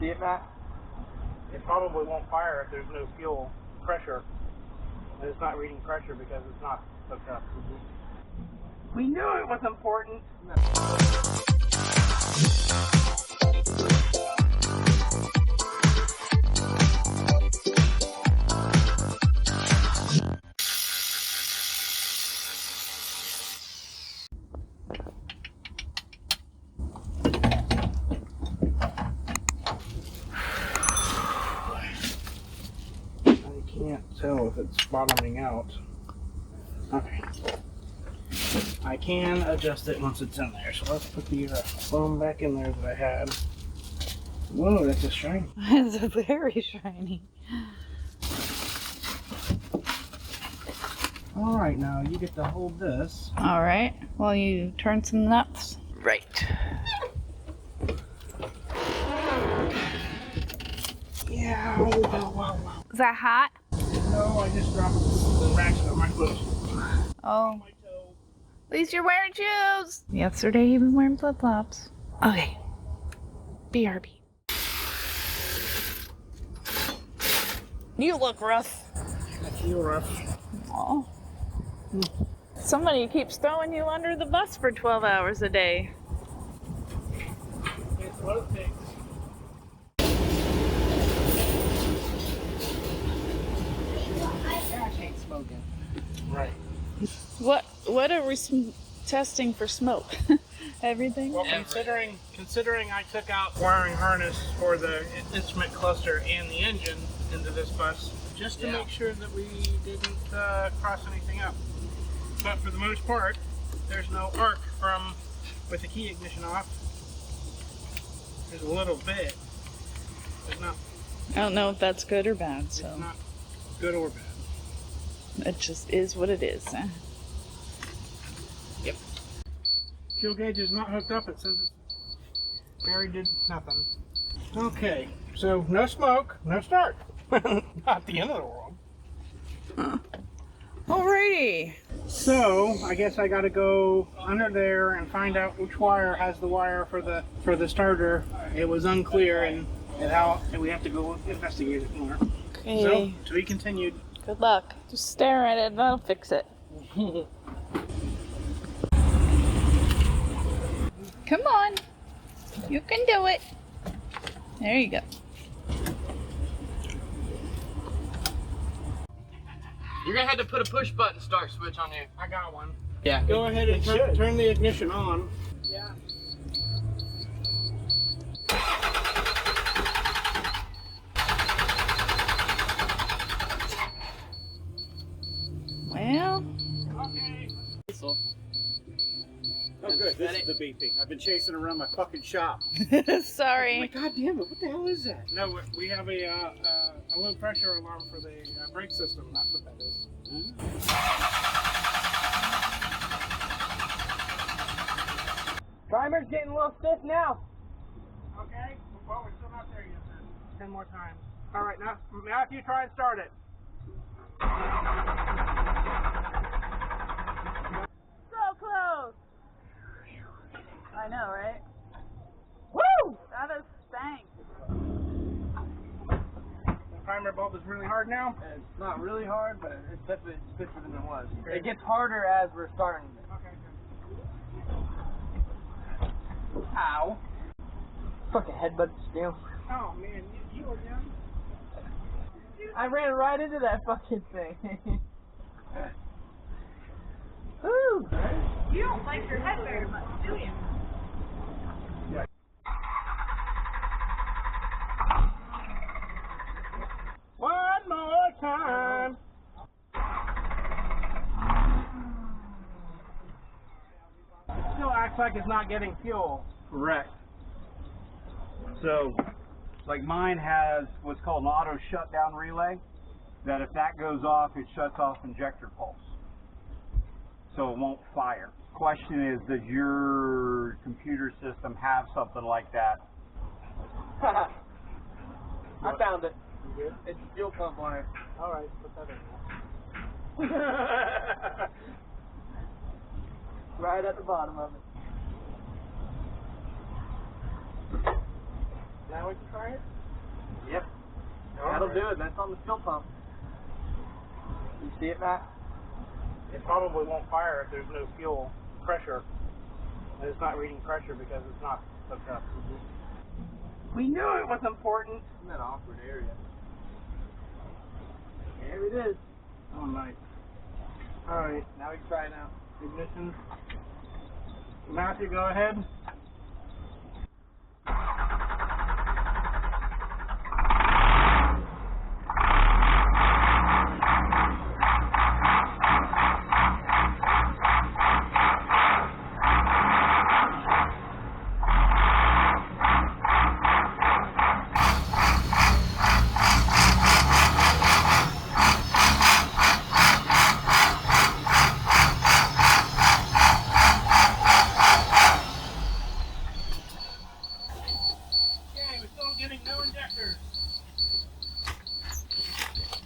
See it, Matt? It probably won't fire if there's no fuel pressure. And it's not reading pressure because it's not hooked up. We knew it was important. Can't tell if it's bottoming out. Okay. I can adjust it once it's in there. So let's put the foam back in there that I had. Whoa, that's just shiny. It's very shiny. Alright, now you get to hold this. Alright, well, you turn some nuts. Right. Yeah, whoa. Is that hot? No, I just dropped the ratchet on my foot. Oh. At least you're wearing shoes. Yesterday you've been wearing flip-flops. Okay. BRB. You look rough. I feel rough. Oh. Somebody keeps throwing you under the bus for 12 hours a day. It's what it takes. Smoking. Right. What are we testing for smoke? Everything? Well, considering I took out wiring harness for the instrument cluster and the engine into this bus, just to make sure that we didn't cross anything up. But for the most part, there's no arc from with the key ignition off. There's a little bit, but not. I don't know if that's good or bad, so. It's not good or bad. It just is what it is. Yep. Fuel gauge is not hooked up. It says it's buried in nothing. Okay, so no smoke, no start. Not the end of the world. Alrighty. So I guess I got to go under there and find out which wire has the wire for the starter. It was unclear, and we have to go investigate it more. Okay. So to be continued. Good luck. Just stare at it, that'll fix it. Come on. You can do it. There you go. You're gonna have to put a push button start switch on here. I got one. Yeah. Go ahead and turn the ignition on. Yeah. Well. Okay. Oh good, this is the BP. I've been chasing around my fucking shop. Sorry. Oh my god damn it, what the hell is that? No, we have a low pressure alarm for the brake system. That's what that is. Primer's getting a little stiff now. Okay. Well, we're still not there yet, then. 10 more times. All right, now if you try and start it. So close. I know, right? Woo! That is stank. The primer bulb is really hard now. It's not really hard, but it's definitely stiffer than it was. It gets harder as we're starting it. Okay, good. Ow. Fucking headbutt steel. Oh man, you again? I ran right into that fucking thing. Woo! You don't like your head very much, do you? One more time. It still acts like it's not getting fuel. Correct. So, like mine has what's called an auto shutdown relay, that if that goes off, it shuts off injector pulse. So it won't fire. Question is, does your computer system have something like that? I found it. It's a fuel pump wire. All right, put that in. Right at the bottom of it. Now we can try it? Yep. That'll do it. That's on the fuel pump. You see it, Matt? It probably won't fire if there's no fuel pressure. And it's not reading pressure because it's not hooked up. We knew it was important. In that awkward area. There it is. Oh, nice. Alright, Now we can try it now. ignition. Matthew, go ahead.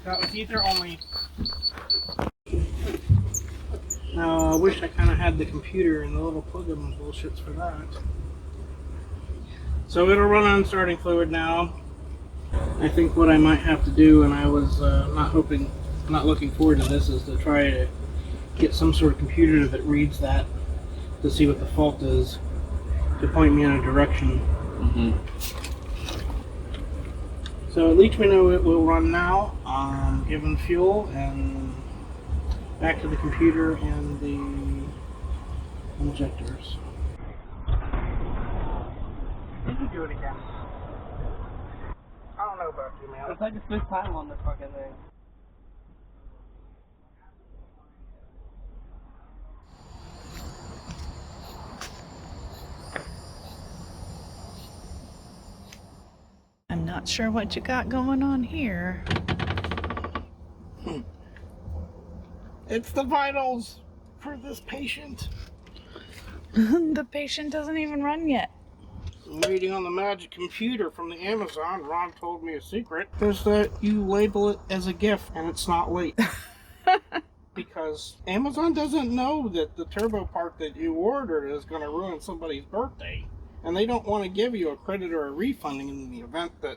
That was ether only. Now, I wish I kind of had the computer and the little plug-in bullshits for that. So it'll run on starting fluid now. I think what I might have to do, and I was not looking forward to this, is to try to get some sort of computer that reads that to see what the fault is, to point me in a direction. Mm-hmm. So at least we know it will run now, given fuel, and back to the computer and the injectors. Did you do it again? I don't know about you, man. It's like the fifth time on the fucking thing. I'm not sure what you got going on here. It's the vitals for this patient. The patient doesn't even run yet. I'm reading on the magic computer from the Amazon. Ron told me a secret. Is that you label it as a gift and it's not late. Because Amazon doesn't know that the turbo part that you ordered is going to ruin somebody's birthday. And they don't want to give you a credit or a refund in the event that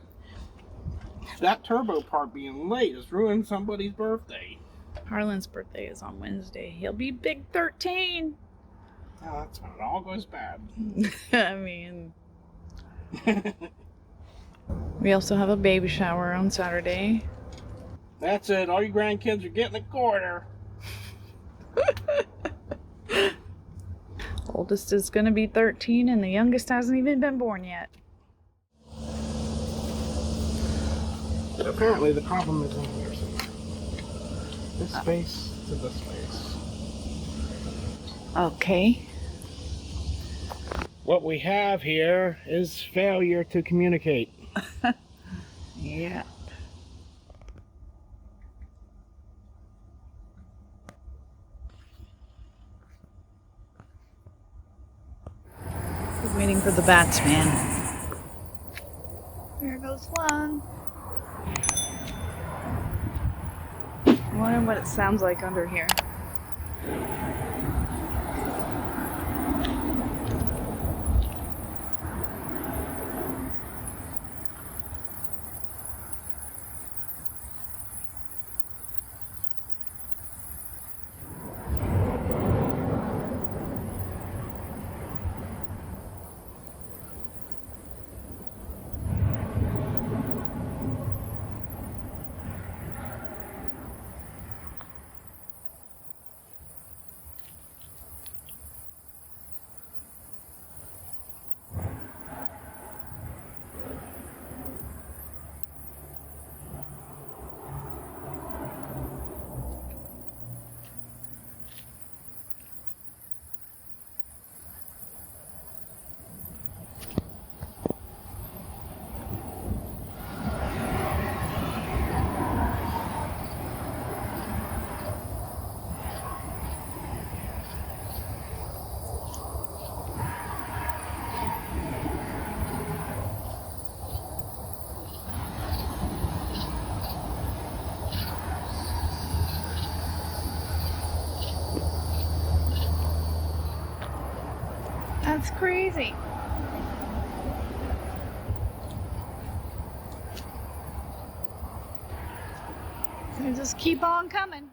that turbo part being late has ruined somebody's birthday. Harlan's birthday is on Wednesday. He'll be big 13. Oh, that's when it all goes bad. I mean, we also have a baby shower on Saturday. That's it. All you grandkids are getting a quarter. Oldest is going to be 13 and the youngest hasn't even been born yet. Apparently the problem is in here somewhere. This space to this space. Okay. What we have here is failure to communicate. Yeah. We're waiting for the batsman. There goes one. I wonder what it sounds like under here. That's crazy. They just keep on coming.